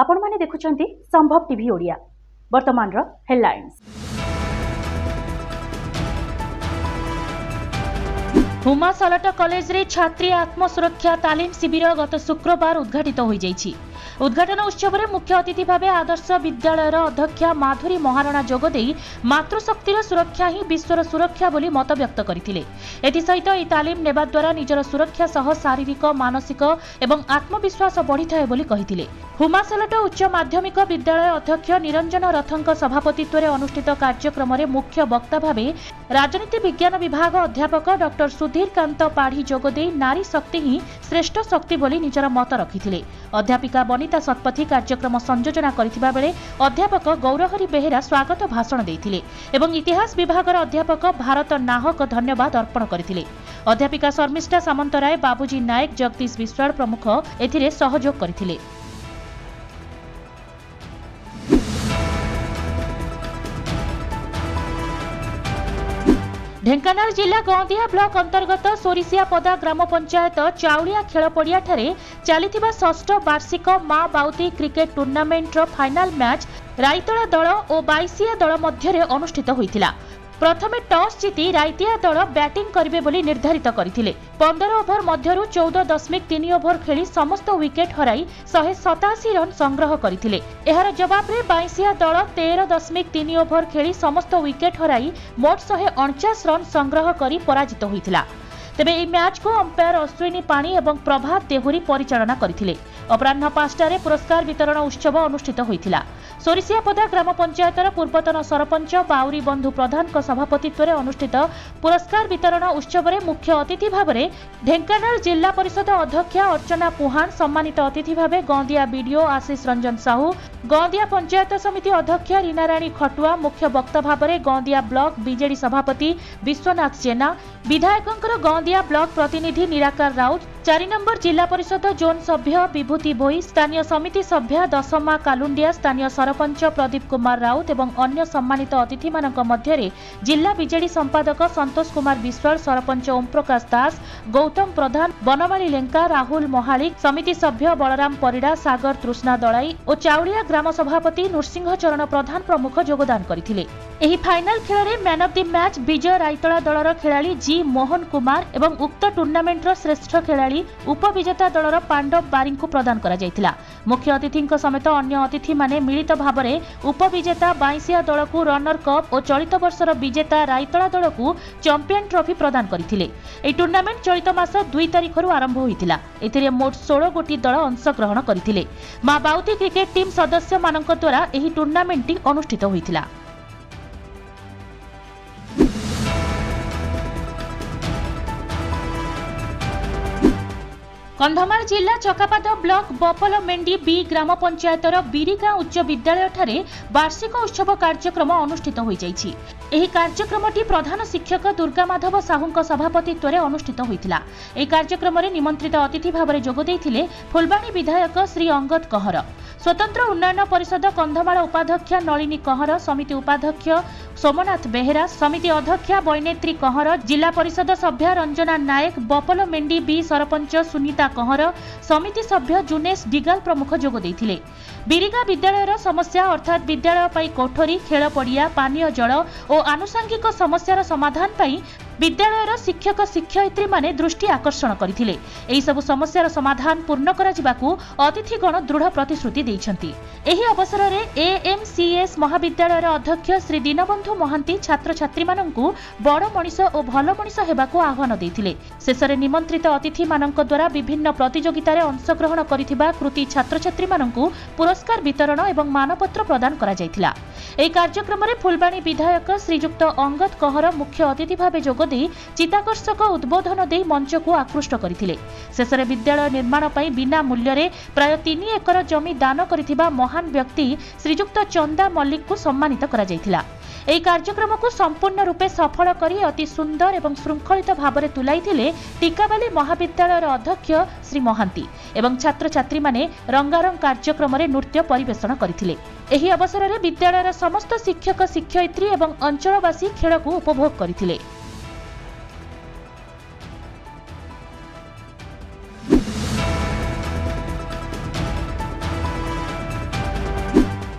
आपण माने देखुचंती संभव टीवी ओडिया। वर्तमान रो हेडलाइंस। हुमा सालट कॉलेज रे छात्री आत्मसुरक्षा तालीम शिविर गत शुक्रवार उद्घाटित हो जाइछि। उद्घाटन उत्सव में मुख्य अतिथि भाव आदर्श विद्यालयर अध्यक्षा माधुरी महारणा जोगदे मातृशक्तिर सुरक्षा ही विश्वर सुरक्षा बोली मत व्यक्त करथिले। एथिसहित एही तालीम नेबा द्वारा निजर सुरक्षा सह शारीरिक मानसिक एवं आत्मविश्वास बढ़िथाय बोली कहिथिले। हुमा सालट उच्च माध्यमिक विद्यालय अध्यक्ष निरंजन रथଙ୍କ सभापतित्व अनुष्ठित कार्यक्रम में मुख्य वक्ता भाव राजनीति विज्ञान विभाग अध्यापक डॉक्टर सुधीर कांत पाढ़ी जोगदे नारी शक्ति ही श्रेष्ठ शक्ति बोली निजर मत रखिथिले। अध्यापिका बनिता शतपथी कार्यक्रम संयोजना करथिबा बेले अध्यापक गौरहरी बेहेरा स्वागत भाषण देथिले एवं इतिहास विभाग अध्यापक भारत नाहक धन्यवाद अर्पण करथिले। अध्यापिका शर्मिष्ठा सामंतराय बाबूजी नायक जगदीश विश्वाल प्रमुख एथिरे सहयोग करथिले। ढेंकानाल जिला गौंदिया ब्लॉक अंतर्गत सोरिसियापदा ग्राम पंचायत चाउलिया खेल पड़िया ठारे चलिथिबा षष्ठ वार्षिक मां बाउती क्रिकेट टूर्नामेंट रो फाइनल मैच रायतोला दल और बाईसिया दल मध्य अनुष्ठित होइतिला। प्रथमे टॉस जीति रायतिया दल बैटिंग करिवे बोली निर्धारित करथिले। 15 ओभर मध्यरु 14.3 ओभर खेली समस्त विकेट हराई 187 रन संग्रह करथिले। एहार जवाब रे बाईसिया दल 13.3 ओभर खेली समस्त विकेट हराई मोट 149 रन संग्रह करी पराजित होइतिला। तेबे एही मैच को अंपायर अश्विनी पाणी एवं प्रभात देहुरी परिचालना करथिले। अपराह्न 5टारे पुरस्कार वितरण उत्सव अनुष्ठित होइतिला। सोरिसियापदा ग्राम पंचायतर पूर्वतन सरपंच बाउरी बंधु प्रधान सभापतित्व अनुष्ठित पुरस्कार वितरण उत्सव में मुख्य अतिथि भाव में ढेंकानाल जिला परिषद अध्यक्षा अर्चना पुहान, सम्मानित अतिथि भाव गौंदिया बीडीओ आशीष रंजन साहू, गौंदिया पंचायत समिति अध्यक्ष रीनाराणी खटुआ, मुख्य वक्ता भाव में गौंदिया ब्लॉक बीजेडी सभापति विश्वनाथ जेना, विधायकंकर गौंदिया ब्लॉक प्रतिनिधि निराकार राउत, 4 नंबर जिला परिषद जोन सभ्य विभूति भोई, स्थानीय समिति सभ्य दशमा कालुंडिया, स्थानीय सरपंच प्रदीप कुमार राउत एवं अन्य सम्मानित अतिथि मानक मध्यरे जिला बीजेडी संपादक संतोष कुमार विश्वाल, सरपंच ओम प्रकाश दास, गौतम प्रधान, बनमाली लेंका, राहुल महालिक, समिति सभ्य बलराम परिडा, सागर तृष्णा दलाई और चाउलिया ग्राम सभापति नृसिंह चरण प्रधान प्रमुख योगदान करथिले। एही फाइनल खेल में मैन ऑफ द मैच विजय रायतोला दलर खेलाड़ी जी मोहन कुमार एवं उक्त टूर्नामेंटर श्रेष्ठ खेलाड़ी उपविजेता दलर पांडव बारी को प्रदान करा जायतिला। मुख्य अतिथि समेत अन्य अतिथि माने मिलित भाव में उपविजेता बाईसिया दल को रनर कप और चलित वर्षर विजेता रायतोला दल को चैंपियन ट्रॉफी प्रदान करथिले। एही टूर्नामेंट चलित मास 2 तारिख आरंभ होइतिला। एथिरे मोट 16 गोटी दल अंशग्रहण करथिले। मां बाउती क्रिकेट टीम सदस्य मानक द्वारा एही टूर्नामेंट अनुष्ठित होइतिला। कंधमाल जिला चकापाद ब्लॉक बपलमेंडी बी ग्राम पंचायतर बीरीगां उच्च विद्यालय ठारे वार्षिक उत्सव कार्यक्रम अनुष्ठित हो जाइछि। एही कार्यक्रमटी प्रधान शिक्षक दुर्गा माधव साहूଙ୍କ सभापतित्व अनुष्ठित होइतिला। एही कार्यक्रम में निमंत्रित अतिथि भाव में जोग देइथिले फुलबाणी विधायक श्री अंगद कहर, स्वतंत्र उन्नयन परिषद कंधमाल उपाध्यक्ष नलिनी कहर, समिति उपाध्यक्ष सोमनाथ बेहेरा, समिति अध्यक्षा बैनेत्री कहर, जिला परिषद सभ्य रंजना नायक, बपलमेंडी बी सरपंच सुनीता कहर, समिति सभ्य जुनेश डिगाल प्रमुख जोग देइथिले। बीरीगां विद्यालयर समस्या अर्थात विद्यालय पाई कोठरी, खेल पड़िया, पानीय जल और आनुषंगिक समस्यार समाधान पाई विद्यालयर शिक्षक शिक्षयित्री माने दृष्टि आकर्षण करथिले। एही सब समस्यार समाधान पूर्ण करा जिबाकू अतिथिगण दृढ़ प्रतिश्रुति दैछंती। एही अवसर रे एएमसीएस महाविद्यालयर अध्यक्ष श्री दीनबंधु महांती छात्र छात्री माननकू बड़ मनीष और भल मनीष हेबाकू आह्वान दैथिले। शेषरे निमंत्रित अतिथि माननक द्वारा विभिन्न प्रतियोगिता रे अंशग्रहण करिथिबा कृति छात्र छात्री माननकू पुरस्कार वितरण एवं मानपत्र प्रदान करा जायथिला। एही कार्यक्रम रे फुलबाणी विधायक श्रीजुक्त अंगद कहर मुख्य अतिथि भावे जोग चिताकर्षक उद्बोधन दे मंच को आकृष्ट करथिले। शेषरे विद्यालय निर्माण पई बिना मूल्य रे प्राय 3 एकर जमी दान करिथिबा महान व्यक्ति श्रीजुक्त चंदा मल्लिक को सम्मानित करा जायथिला। एही कार्यक्रम को संपूर्ण रूपे सफल करी अति सुंदर एवं श्रृंखलित भाव में तुलाइथिले टीकाबाली महाविद्यालयर अध्यक्ष श्री महांती एवं छात्र छात्री माने रंगारंग कार्यक्रम में नृत्य परिवेषण करथिले। एही अवसर में विद्यालयर समस्त शिक्षक शिक्षयित्री एवं अंचलवासी खेल को उपभोग करथिले।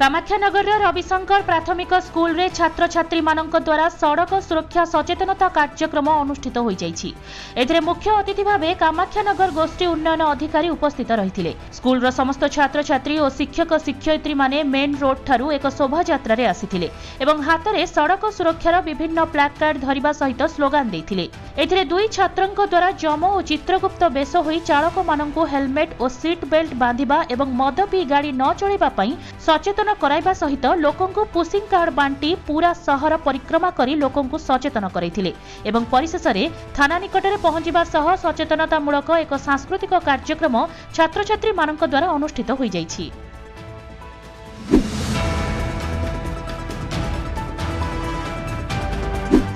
कामाख्यानगर रविशंकर प्राथमिक स्कूल रे छात्र छात्री मानक द्वारा सड़क सुरक्षा सचेतनता कार्यक्रम अनुष्ठित हो जाइछि। एथिरे मुख्य अतिथि भावे कामाख्यानगर गोष्ठी उन्नयन अधिकारी उपस्थित रहिथिले। स्कूल रो समस्त छात्र छात्री और शिक्षक शिक्षयित्री माने मेन रोड ठारू एक शोभा यात्रा रे आसिथिले एवं हाथ रे सड़क सुरक्षार विभिन्न प्लाकार्ड धरिबा सहित स्लोगान देथिले। एथिरे दुई छात्रंक द्वारा जम और चित्रगुप्त बेश होई चालक माननकु हेलमेट और सीट बेल्ट बांधिबा एवं मद पी गाड़ी न चलैबा पई सचेतन कराइबा सहित लोकंकु पुशिंग कार्ड बांटी पूरा शहर परिक्रमा करी लोकंकु सचेतन करैथिले एवं परिशेष रे थाना निकटरे पहुंचिबा सह सचेतनतामूलक एक सांस्कृतिक कार्यक्रम छात्र छात्री मानक द्वारा अनुष्ठित होई जाइछि।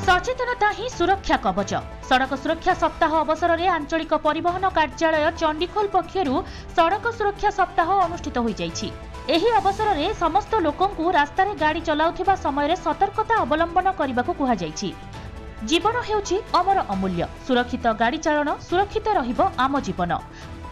सचेतनता ही सुरक्षा कवच। सड़क सुरक्षा सप्ताह अवसर में आंचलिक परिवहन कार्यालय चंडीखोल पक्षरु सड़क सुरक्षा सप्ताह अनुष्ठित हो जाइछि। एही अवसर में समस्त लोकंकु रास्ता रे गाड़ी चलाउथिबा समय रे सतर्कता अवलंबन करबाकू कुहा जाइछि। जीवन हेउछि अमर अमूल्य। सुरक्षित गाड़ी चालन सुरक्षित रहिबो आम जीवन।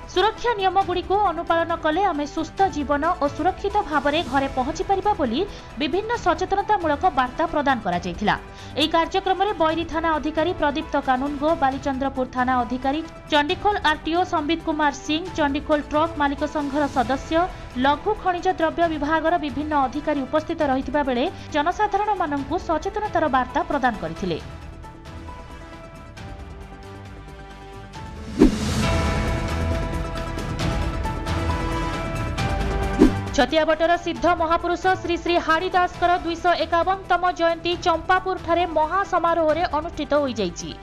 सुरक्षा नियम गुड़ी को अनुपालन कले आमे सुस्थ जीवन और सुरक्षित भाव में घरे पहुंची परिबा बोली विभिन्न सचेतनतामूलक वार्ता प्रदान करा जायथिला। एही कार्यक्रम में बैरी थाना अधिकारी प्रदीप्त कानूनगो, बालीचंद्रपुर थाना अधिकारी, चंडीखोल आरटीओ संबित कुमार सिंह, चंडीखोल ट्रक मालिक संघर सदस्य, लघु खनिज द्रव्य विभागर विभिन्न अधिकारी उपस्थित रहिथिबा बेले जनसाधारण माननकु सचेतनतार वार्ता प्रदान करथिले। छतियाबटर सिद्ध महापुरुष श्री श्री हाड़ीदासकर 251तम जयंती चंपापुर ठारे महासमारोह रे अनुष्ठित हो जाइछि।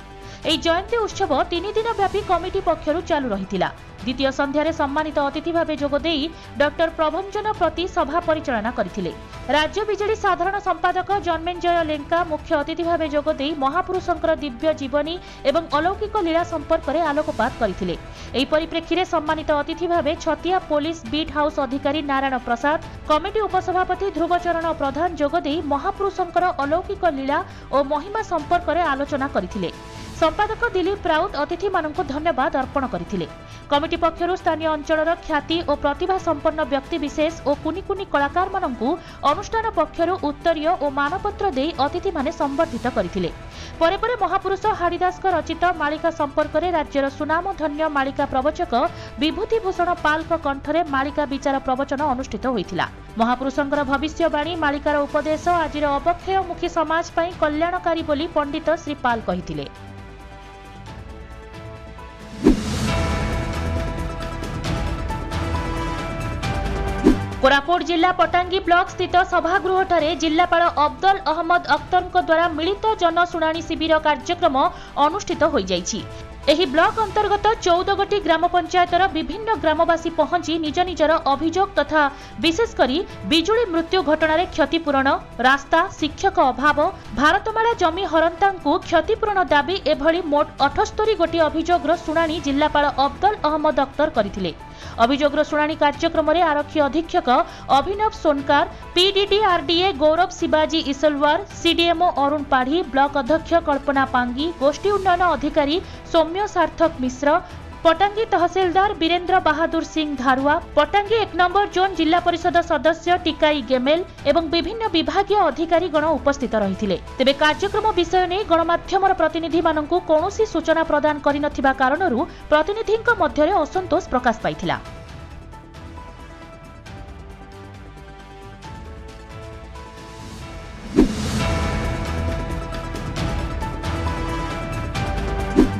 एही जयंती उत्सव 3 दिन व्यापी कमिटी पक्षरु चालू रहिथिला। द्वितीय संध्यारे सम्मानित अतिथि भावे जोगदेई डॉक्टर प्रभंजन प्रति सभा परिचालना करथिले। राज्य बिजेडी साधारण संपादक जन्मेंजय लेंका मुख्य अतिथि भावे जोगदेई महापुरुषंकर दिव्य जीवनी एवं अलौकिक लीला संपर्क में आलोकपात करथिले। एही परिप्रेक्षी सम्मानित अतिथि भावे छतिया पुलिस बीट हाउस अधिकारी नारायण प्रसाद, कमिटी उपसभापति ध्रुवचरण प्रधान जोगदेई महापुरुषंकर अलौकिक लीला और महिमा संपर्क में आलोचना करथिले। संपादक दिलीप राउत अतिथि माननकु धन्यवाद अर्पण करथिले। कमिटी पक्षरु स्थानीय अंचलर ख्याति और प्रतिभा संपन्न व्यक्ति विशेष और कुनी कुनी कलाकार माननकु अनुष्ठान पक्षरु उत्तरीय और मानपत्र देई अतिथि माने संबर्धित करथिले। परे परे महापुरुष हाड़ीदासकर रचित मालिका संपर्क में राज्यर सुनाम धन्य मालिका प्रवचक विभूति भूषण पालक कंठरे मालिका विचार प्रवचन अनुष्ठित होइथिला। महापुरुषंकर भविष्यवाणी मालिकार उपदेश आजिर अवक्षयमुखी समाज पई कल्याणकारी बोली पंडित श्री पाल कहिथिले। कोरापुट जिला पटांगी ब्लॉक स्थित सभागृह ठारे जिलापाल अब्दुल अहमद अख्तर द्वारा मिलित जनशुणाणी शिविर कार्यक्रम अनुष्ठित हो जाइछि। एही ब्लॉक अंतर्गत 14 गोटी ग्राम पंचायतर विभिन्न ग्रामवासी पहुंची निज निजर अभियोग तथा विशेषकर बिजुली मृत्यु घटना क्षतिपूरण, रास्ता, शिक्षक अभाव, भारतमाला जमी हरंतांकु क्षतिपूरण दाबी एभली मोट 78 गोटी अभियोगर शुणाणी जिलापाल अब्दुल अहमद अख्तर करथिले। अभियोगर शुणाणी कार्यक्रम में आरक्षी अधीक्षक अभिनव सोनकार, पीडीडीआरडीए गौरव शिवाजी इसलवार, सीडीएमओ अरुण पाढ़ी, ब्लॉक अध्यक्ष कल्पना पांगी, गोष्ठी उन्नयन अधिकारी सौम्य सार्थक मिश्र, पटांगी तहसीलदार वीरेंद्र बहादुर सिंह धारुआ, पटांगी 1 नंबर जोन जिला परिषद सदस्य टिकाई गेमेल एवं विभिन्न विभागीय अधिकारी गण उपस्थित रहिथिले। तेबे कार्यक्रम विषय नै गणमाध्यमर प्रतिनिधि माननकु कोनोसी सूचना प्रदान करि नथिबा कारणरू प्रतिनिधिंक मध्यरे असंतोष प्रकाश पाइथिला।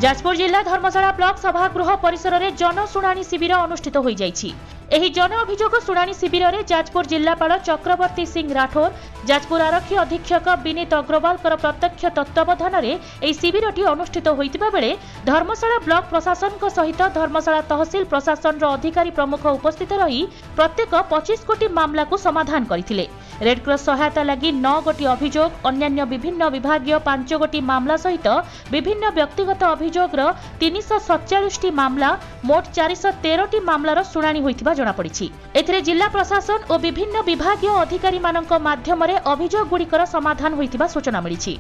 जाजपुर जिला धर्मशाला ब्लॉक सभागृह परिसर में जनशुणाणी शिविर अनुष्ठित हो जाइछि। एही जन अभियोग शुणाणी शिविर में जाजपुर जिलापाल चक्रवर्ती सिंह राठौर, जाजपुर आरक्षी अधीक्षक विनीत अग्रवाल प्रत्यक्ष तत्वावधान में यह शिविरटी अनुष्ठित होइतिबा बेले धर्मशाला ब्लॉक प्रशासन सहित धर्मशाला तहसील प्रशासन अधिकारी प्रमुख उपस्थित रही प्रत्येक 25 गोटी मामला को समाधान करथिले। रेडक्रॉस सहायता लगी 9 गोटी अभियोग, अन्यान्य विभिन्न विभागीय 5 गोटी मामला सहित विभिन्न व्यक्तिगत अभियोगर 347 मामला मोट 413 मामलार शुणाणी होइतिबा जणा पड़िछि। एथिरे जिला प्रशासन और विभिन्न विभागीय अधिकारी मानक माध्यम रे अभियोग गुड़िकर समाधान होइतिबा सूचना मिलिछि।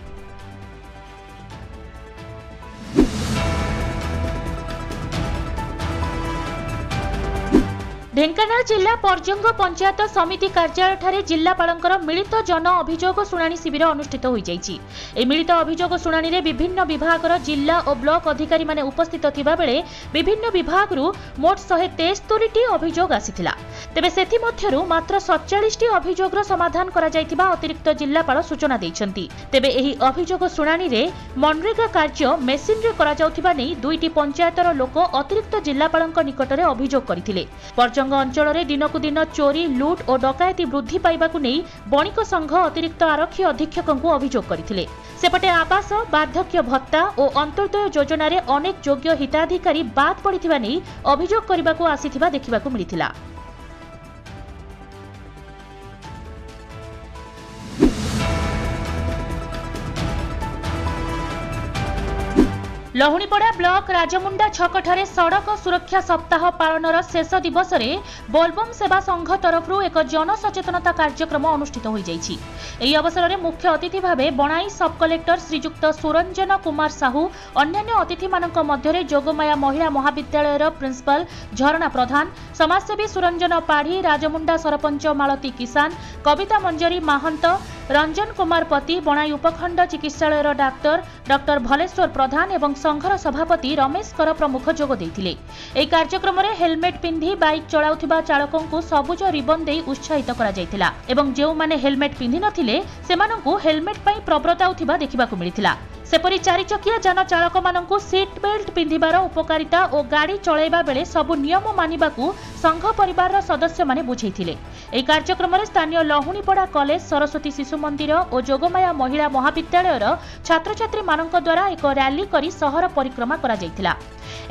ढेंकानाल जिला पर्जंग पंचायत समिति कार्यालय ठारे जिलापालंकर मिलित जन अभियोग शुणाणी शिविर अनुष्ठित हो जाइछि। ए मिलित अभियोग शुणाणी रे विभिन्न विभागर जिला और ब्लॉक अधिकारी माने उपस्थित थिबा बेले विभिन्न विभागरु मोट 173टी अभियोग आसीथिला। तेबे सेथि मध्यरु मात्र 47टी अभियोगर समाधान करा जाइथिबा अतिरिक्त जिलापाल सूचना दैछन्ति। तेबे एही अभियोग शुणाणी रे मनरेगा कार्य मेसिन रे करा जाउथिबा नै दुईटी पंचायतर लोक अतिरिक्त जिलापालंक निकटरे अभियोग करथिले। पर्जंग अंचल में दिनकु दिन चोरी लुट और डकायती वृद्धि पाइबाकु नहीं बणिक संघ अतिरिक्त आरक्षी अधीक्षक अभियोग करथिले। सेपटे आवास बार्धक्य भत्ता और अंत्योदय योजना रे अनेक योग्य हिताधिकारी बाद पड़िथिबा नहीं अभियोग करबाकु आसीथिबा देखिबाकु मिलिथिला। लहुणीपड़ा ब्लॉक राजमुंडा छकठारे सड़क सुरक्षा सप्ताह पालनर शेष दिवस रे बोलबम सेवा संघ तरफ एक जनसचेतनता कार्यक्रम अनुष्ठित हो जाइछि। एही अवसर में मुख्य अतिथि भावे बनाई सब कलेक्टर श्रीजुक्त सुरंजन कुमार साहू अन्यान्य अतिथि मानक मध्यरे जोगमाया महिला महाविद्यालयर प्रिंसिपल झरणा प्रधान, समाजसेवी सुरंजन पाढ़ी, राजमुंडा सरपंच मालती किसान, कविता मंजरी महंत, रंजन कुमार पति, बनाई उपखंड चिकित्सालयर डॉक्टर भलेश्वर प्रधान एवं संघर सभापति रमेश कर प्रमुख जोग देइथिले। एही कार्यक्रम रे हेलमेट पिंधी बाइक चलाउथिबा चालकों को सबुज रिबन दे उत्साहित करा जायतिला एवं जेउ माने हेलमेट पिंधी नथिले सेमानंकु हेलमेट पई प्रब्रताउथिबा देखिबाकु मिलिथिला। सेपरी चारि चकिया जान चालक मानंकु सीट बेल्ट पिंधिबार उपकारिता और गाड़ी चलाइबा बेले सबु नियम मानिबाकु संघ परिवार सदस्य माने बुझेइथिले। एही कार्यक्रम रे स्थानीय लहुणीपड़ा कॉलेज, सरस्वती शिशु मंदिर और जोगमाया महिला महाविद्यालयर छात्र छात्री मानंक द्वारा एक रैली करी सहर परिक्रमा करा जायतिला।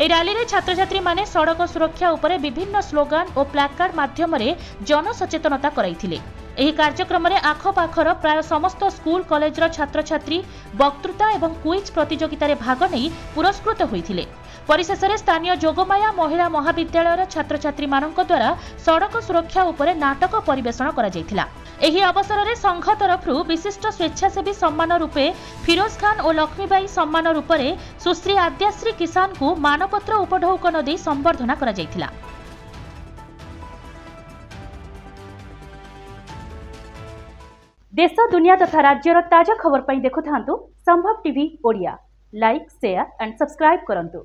ए रैली रे छात्र छात्री माने सड़क सुरक्षा उपरे विभिन्न स्लोगान और प्लाकार्ड माध्यम रे जनसचेतनता कराइथिले। एही कार्यक्रम रे आखपाखर प्राय समस्त स्कूल कॉलेज छात्र छात्री वक्तृता एवं क्विज प्रतियोगिता रे भाग नहीं पुरस्कृत होइथिले। परिशेष रे स्थानीय जोगमाया महिला महाविद्यालयर छात्र छात्री मानक द्वारा सड़क सुरक्षा उपरे नाटक परिवेषण करा जायतिला। एही अवसर रे संघ तरफरु विशिष्ट स्वेच्छासेवी सम्मान रूपे फिरोज खान और लक्ष्मीबाई सम्मान रूपे सुश्री आद्याश्री किसान को मानपत्र उपढौकन दे संबर्धना करा जायतिला। देश दुनिया तथा राज्यर ताजा खबर पाई देखु थांतु संभव TV Odia. Like share and subscribe करंतु।